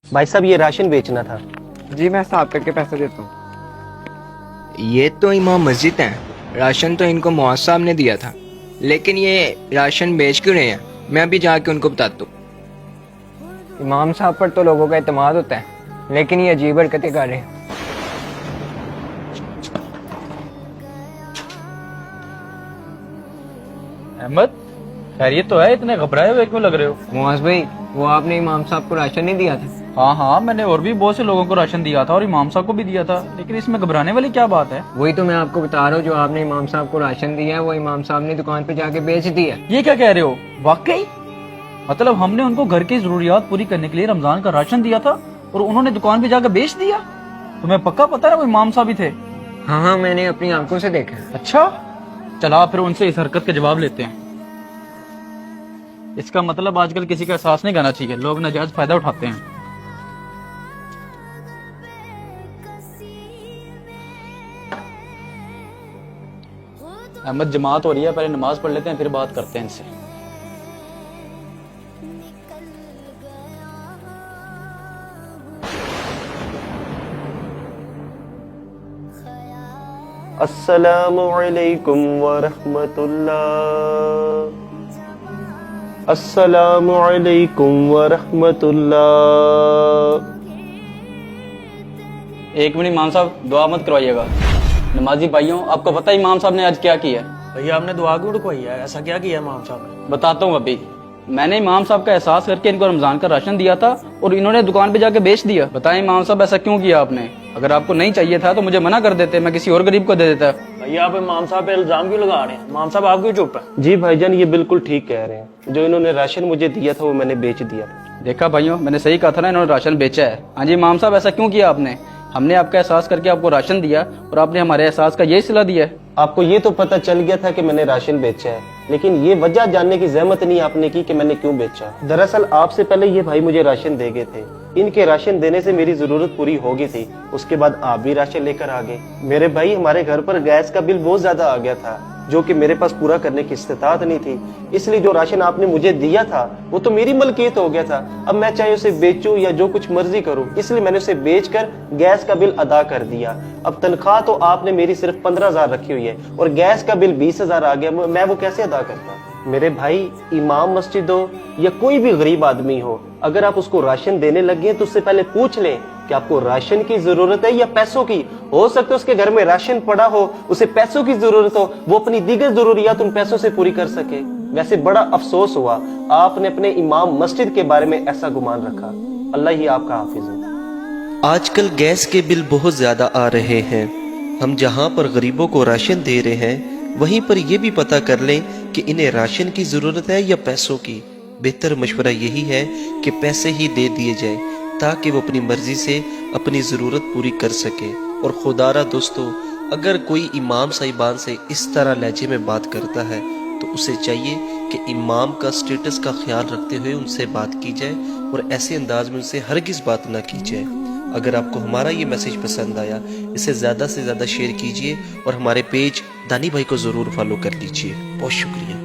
भाई साहब ये राशन बेचना था। जी मैं हिसाब करके पैसे देता हूँ। ये तो इमाम मस्जिद है, राशन तो इनको मुअज़्ज़ साहब ने दिया था, लेकिन ये राशन बेच क्यों रहे हैं? मैं अभी जाके उनको बताता हूँ। इमाम साहब पर तो लोगों का एतमाद होता है, लेकिन ये अजीब हरकतें कर रहे हैं। अहमद, खैरियत तो है? इतने घबराए हुए क्यों लग रहे हो? मुआज भाई, वो आपने इमाम साहब को राशन नहीं दिया था? हाँ हाँ, मैंने और भी बहुत से लोगों को राशन दिया था और इमाम साहब को भी दिया था, लेकिन इसमें घबराने वाली क्या बात है? वही तो मैं आपको बता रहा हूँ, जो आपने इमाम साहब को राशन दिया है वो इमाम साहब ने दुकान पे जाके बेच दिया। ये क्या कह रहे हो? वाकई? मतलब हमने उनको घर की जरूरियात पूरी करने के लिए रमजान का राशन दिया था और उन्होंने दुकान पे जाकर बेच दिया? तुम्हें पक्का पता है वो इमाम साहब ही थे? हाँ हाँ, मैंने अपनी आंखों से देखा। अच्छा, चला फिर उनसे इस हरकत के जवाब लेते हैं। इसका मतलब आजकल किसी का एहसास नहीं करना चाहिए, लोग नाजायज फायदा उठाते हैं। अहमद, जमात हो रही है, पहले नमाज पढ़ लेते हैं फिर बात करते हैं इनसे। अस्सलामु अलैकुम वरहमतुल्लाह। अस्सलामु अलैकुम वरहमतुल्लाह। एक मिनट इमाम साहब, दुआ मत करवाइएगा। नमाजी भाइयों, आपको पता है इमाम साहब ने आज क्या किया है? भैया आपने दुआ क्यों रुकवाई है? ऐसा क्या किया इमाम साहब ने? बताता हूँ अभी। मैंने इमाम साहब का एहसास करके इनको रमजान का राशन दिया था और इन्होंने दुकान पे जाके बेच दिया। बताएं इमाम साहब, ऐसा क्यों किया आपने? अगर आपको नहीं चाहिए था तो मुझे मना कर देते, मैं किसी और गरीब को दे देता। भैया आप इमाम साहब पे इल्जाम क्यों लगा रहे हैं? इमाम साहब आप क्यों चुप है? जी भाईजान, ये बिल्कुल ठीक कह रहे हैं, जो इन्होंने राशन मुझे दिया था वो मैंने बेच दिया था। देखा भाइयों, मैंने सही कहा था ना, इन्होंने राशन बेचा है। हाँ जी इमाम साहब, ऐसा क्यों किया आपने? हमने आपका एहसास करके आपको राशन दिया और आपने हमारे एहसास का यही सिला दिया है। आपको ये तो पता चल गया था कि मैंने राशन बेचा है, लेकिन ये वजह जानने की जहमत नहीं आपने की कि मैंने क्यों बेचा। दरअसल आपसे पहले ये भाई मुझे राशन दे गए थे, इनके राशन देने से मेरी जरूरत पूरी हो गई थी। उसके बाद आप भी राशन लेकर आ गए। मेरे भाई, हमारे घर पर गैस का बिल बहुत ज्यादा आ गया था, जो कि मेरे पास पूरा करने की इस्तिताअत नहीं थी। इसलिए जो राशन आपने मुझे दिया था वो तो मेरी मलकियत हो गया था। अब मैं चाहे उसे बेचूं या जो कुछ मर्जी करूं, इसलिए मैंने उसे बेचकर गैस का बिल अदा कर दिया। अब तनख्वाह तो आपने मेरी सिर्फ 15,000 रखी हुई है और गैस का बिल 20,000 आ गया, मैं वो कैसे अदा करता? मेरे भाई, इमाम मस्जिद हो या कोई भी गरीब आदमी हो, अगर आप उसको राशन देने लगे तो उससे पहले पूछ लें कि आपको राशन की जरूरत है या पैसों की। हो सकता है उसके घर में राशन पड़ा हो, उसे पैसों की जरूरत हो, वो अपनी दीगर जरूरियात उन पैसों से पूरी कर सके। वैसे बड़ा अफसोस हुआ आपने अपने इमाम मस्जिद के बारे में ऐसा गुमान रखा। अल्लाह ही आपका हाफिज हो। आजकल गैस के बिल बहुत ज़्यादा आ रहे हैं। हम जहां पर गरीबों को राशन दे रहे हैं, वहीं पर यह भी पता कर लें कि इन्हें राशन की ज़रूरत है या पैसों की। बेहतर मशवरा यही है कि पैसे ही दे दिए जाए, ताकि वो अपनी मर्जी से अपनी ज़रूरत पूरी कर सके। और खुदारा दोस्तों, अगर कोई इमाम साहिबान से इस तरह लहजे में बात करता है तो उसे चाहिए कि इमाम का स्टेटस का ख्याल रखते हुए उनसे बात की जाए और ऐसे अंदाज में उनसे हरगिज़ बात ना की जाए। अगर आपको हमारा ये मैसेज पसंद आया, इसे ज़्यादा से ज़्यादा शेयर कीजिए और हमारे पेज दानी भाई को ज़रूर फॉलो कर लीजिए। बहुत शुक्रिया।